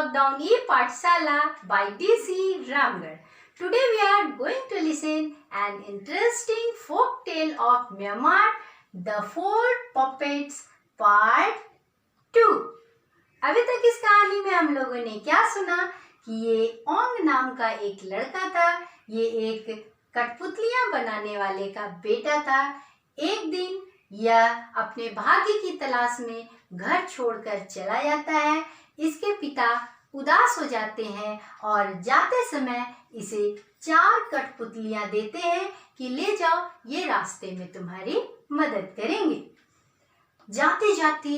Lockdown e-Pathshala by DC Ramgarh. Today we are going to listen an interesting folk tale of Myanmar, The Four Puppets Part 2. अभी तक इस कहानी में हम लोगों ने क्या सुना कि ये ओंग नाम का एक लड़का था। ये एक कठपुतलियां बनाने वाले का बेटा था। एक दिन यह अपने भाग्य की तलाश में घर छोड़कर चला जाता है। इसके पिता उदास हो जाते हैं और जाते समय इसे 4 कठपुतलियां देते हैं कि ले जाओ, ये रास्ते में तुम्हारी मदद करेंगे। जाते जाते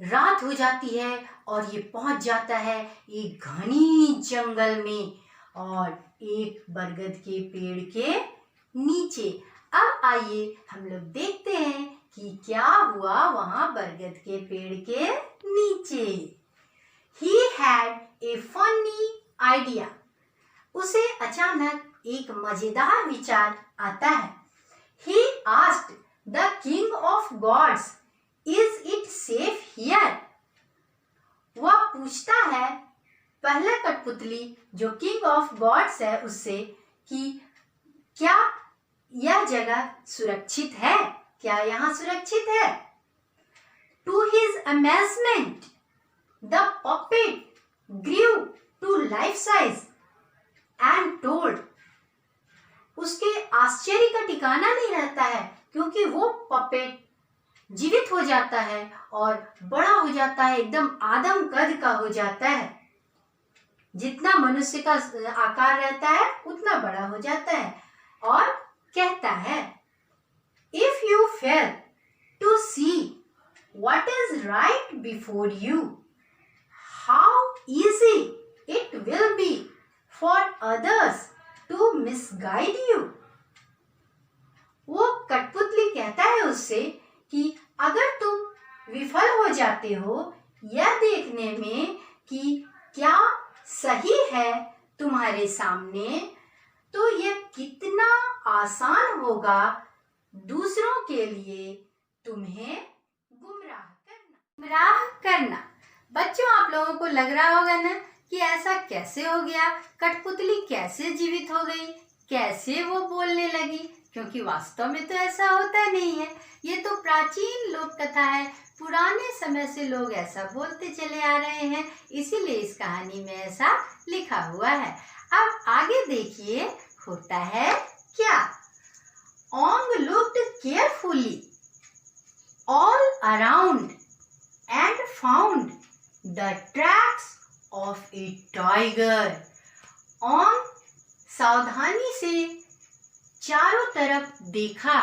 रात हो जाती है और ये पहुंच जाता है एक घनी जंगल में और एक बरगद के पेड़ के नीचे। अब आइए हम लोग देखते हैं कि क्या हुआ वहां बरगद के पेड़ के नीचे। He had a funny idea. उसे अचानक एक मजेदार विचार आता है। He asked the king of gods, "Is it safe here?" वह पूछता है पहला कठपुतली जो किंग ऑफ गॉड्स है उससे कि क्या यह जगह सुरक्षित है, क्या यहाँ सुरक्षित है। To his amazement, the puppet grew to life size and told. उसके आश्चर्य का ठिकाना नहीं रहता है क्योंकि वो पपेट जीवित हो जाता है और बड़ा हो जाता है, एकदम आदम कद का हो जाता है। जितना मनुष्य का आकार रहता है उतना बड़ा हो जाता है और कहता है, If you fail to see what is right before you, how easy it will be for others to misguide you. वो कठपुतली कहता है उससे कि अगर तुम विफल हो जाते हो यह देखने में कि क्या सही है तुम्हारे सामने, तो यह कितना आसान होगा दूसरों के लिए तुम्हें गुमराह करना। बच्चों, आप लोगों को लग रहा होगा ना कि ऐसा कैसे हो गया, कठपुतली कैसे जीवित हो गई, कैसे वो बोलने लगी, क्योंकि वास्तव में तो ऐसा होता नहीं है। ये तो प्राचीन लोक कथा है, पुराने समय से लोग ऐसा बोलते चले आ रहे हैं, इसीलिए इस कहानी में ऐसा लिखा हुआ है। अब आगे देखिए होता है क्या। Ong looked carefully all around and found the tracks of a tiger. Ong सावधानी से चारों तरफ देखा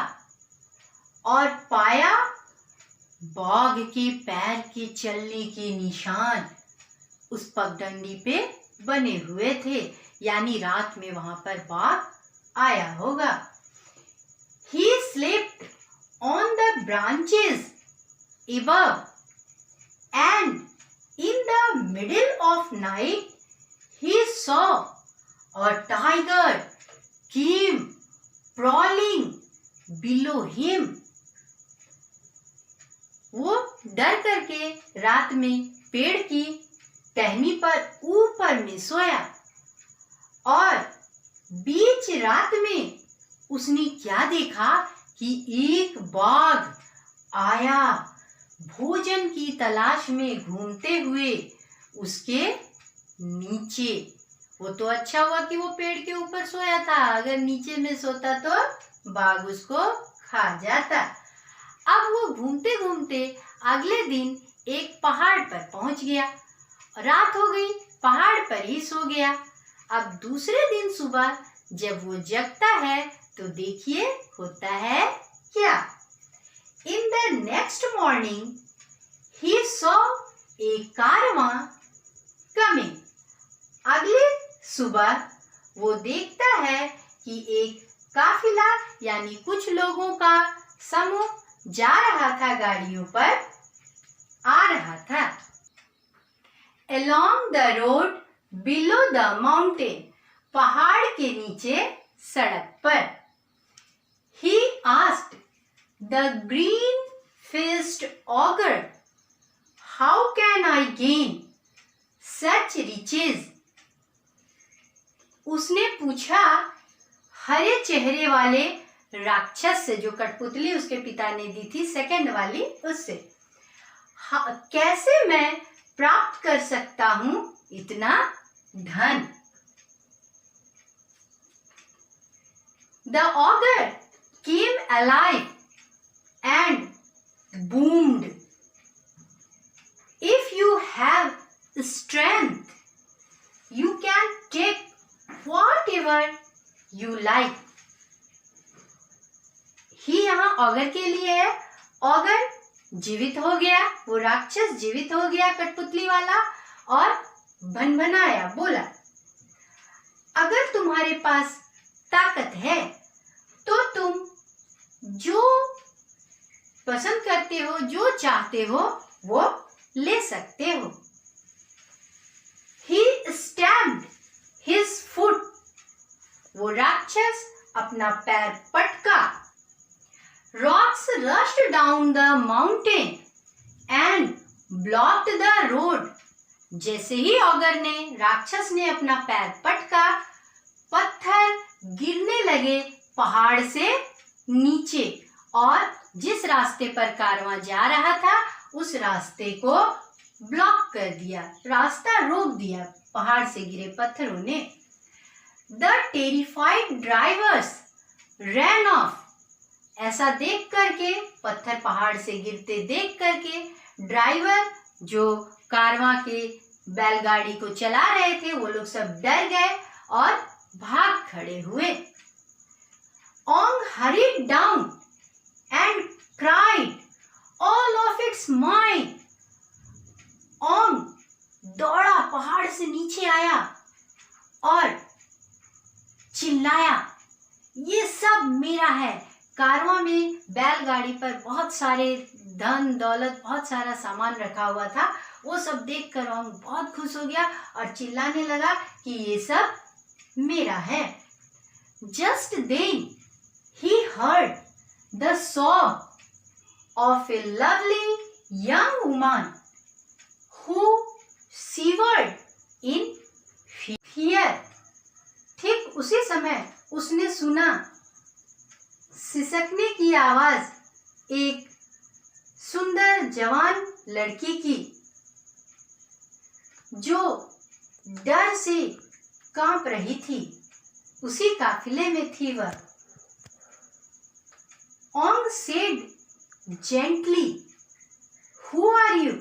और पाया बाघ के पैर के चलने के निशान उस पगडंडी पे बने हुए थे, यानी रात में वहां पर बाघ आया होगा। He slept on the branches above, and in the middle of night he saw a tiger came prowling below him. वो डर करके रात में पेड़ की टहनी पर ऊपर में सोया और बीच रात में उसने क्या देखा कि एक बाघ आया भोजन की तलाश में घूमते हुए उसके नीचे। वो तो अच्छा हुआ कि वो पेड़ के ऊपर सोया था, अगर नीचे में सोता तो बाघ उसको खा जाता। अब वो घूमते घूमते अगले दिन एक पहाड़ पर पहुंच गया। रात हो गई, पहाड़ पर ही सो गया। अब दूसरे दिन सुबह जब वो जगता है तो देखिए होता है क्या। In the next morning he saw a caravan coming. अगले सुबह वो देखता है कि एक काफिला यानी कुछ लोगों का समूह जा रहा था, गाड़ियों पर आ रहा था। Along the road below the mountain, पहाड़ के नीचे सड़क पर। He asked the green-faced ogre, "How can I gain such riches. उसने पूछा हरे चेहरे वाले राक्षस से, जो कठपुतली उसके पिता ने दी थी सेकंड वाली, उससे कैसे मैं प्राप्त कर सकता हूं इतना धन. The ogre came alive and boomed. If you have strength, you can take whatever you like. ही यहाँ ऑगर के लिए है. ऑगर जीवित हो गया, वो राक्षस जीवित हो गया कठपुतली वाला, और भनभनाया, बोला अगर तुम्हारे पास ताकत है तो तुम जो पसंद करते हो, जो चाहते हो, वो ले सकते हो. He stamped his foot. वो राक्षस अपना पैर पटका. Rocks rushed down the mountain and blocked the road. जैसे ही ऑगर ने, राक्षस ने अपना पैर पटका, पत्थर गिरने लगे पहाड़ से नीचे, और जिस रास्ते पर कारवां जा रहा था उस रास्ते को ब्लॉक कर दिया, रास्ता रोक दिया पहाड़ से गिरे पत्थरों ने. The terrified drivers ran off. ऐसा देख करके, पत्थर पहाड़ से गिरते देख करके, ड्राइवर जो कारवां के बैलगाड़ी को चला रहे थे, वो लोग सब डर गए और भाग खड़े हुए. Ong hurried down and cried, all of it's mine. Ong दौड़ा, पहाड़ से नीचे आया और चिल्लाया, ये सब मेरा है. कारवां में बैलगाड़ी पर बहुत सारे धन दौलत, बहुत सारा सामान रखा हुआ था. वो सब देखकर ओंग बहुत खुश हो गया और चिल्लाने लगा कि ये सब मेरा है. Just then he heard the sob of a lovely young woman who shivered in fear. ठीक उसी समय उसने सुना सिसकने की आवाज एक सुंदर जवान लड़की की, जो डर से कांप रही थी. उसी काफिले में थी वह. Ong said gently, who are you?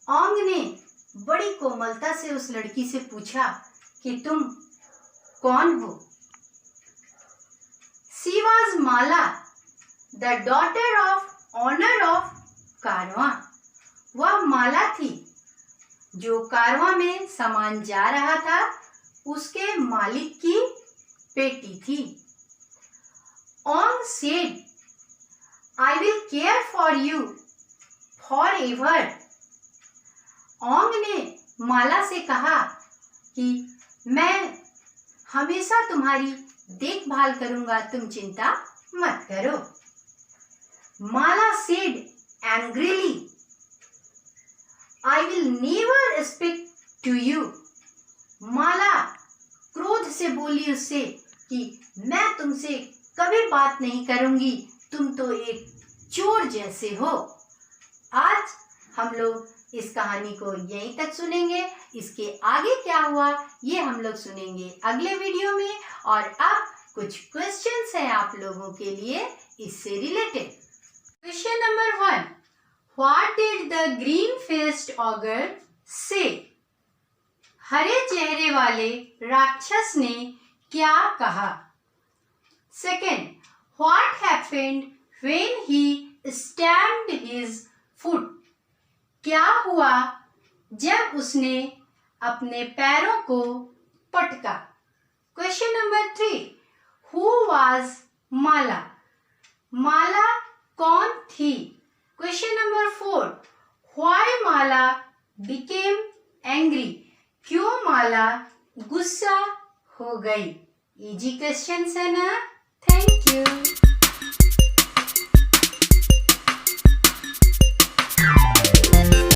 Ong ने बड़ी कोमलता से उस लड़की से पूछा कि तुम कौन हो. She was Mala, the daughter of owner of कारवां. वह माला थी जो कारवां में सामान जा रहा था, उसके मालिक की बेटी थी. Ong said, I will care for you forever. Ong ने माला से कहा कि मैं हमेशा तुम्हारी देखभाल करूंगा, तुम चिंता मत करो. माला said angrily, I will never speak to you. माला क्रोध से बोली उससे कि मैं तुमसे कभी बात नहीं करूंगी, तुम तो एक चोर जैसे हो. आज हम लोग इस कहानी को यहीं तक सुनेंगे. इसके आगे क्या हुआ ये हम लोग सुनेंगे अगले वीडियो में. और अब कुछ क्वेश्चंस हैं आप लोगों के लिए इससे related. Question number 1, what did the green faced auger से? हरे चेहरे वाले राक्षस ने क्या कहा? Second, what happened when he stamped his foot? क्या हुआ जब उसने अपने पैरों को पटका? क्वेश्चन नंबर 3, हु वाज माला? माला कौन थी? Question number 4, why Mala became angry? क्यों माला गुस्सा हो गई? इजी क्वेश्चंस है ना? Thank you.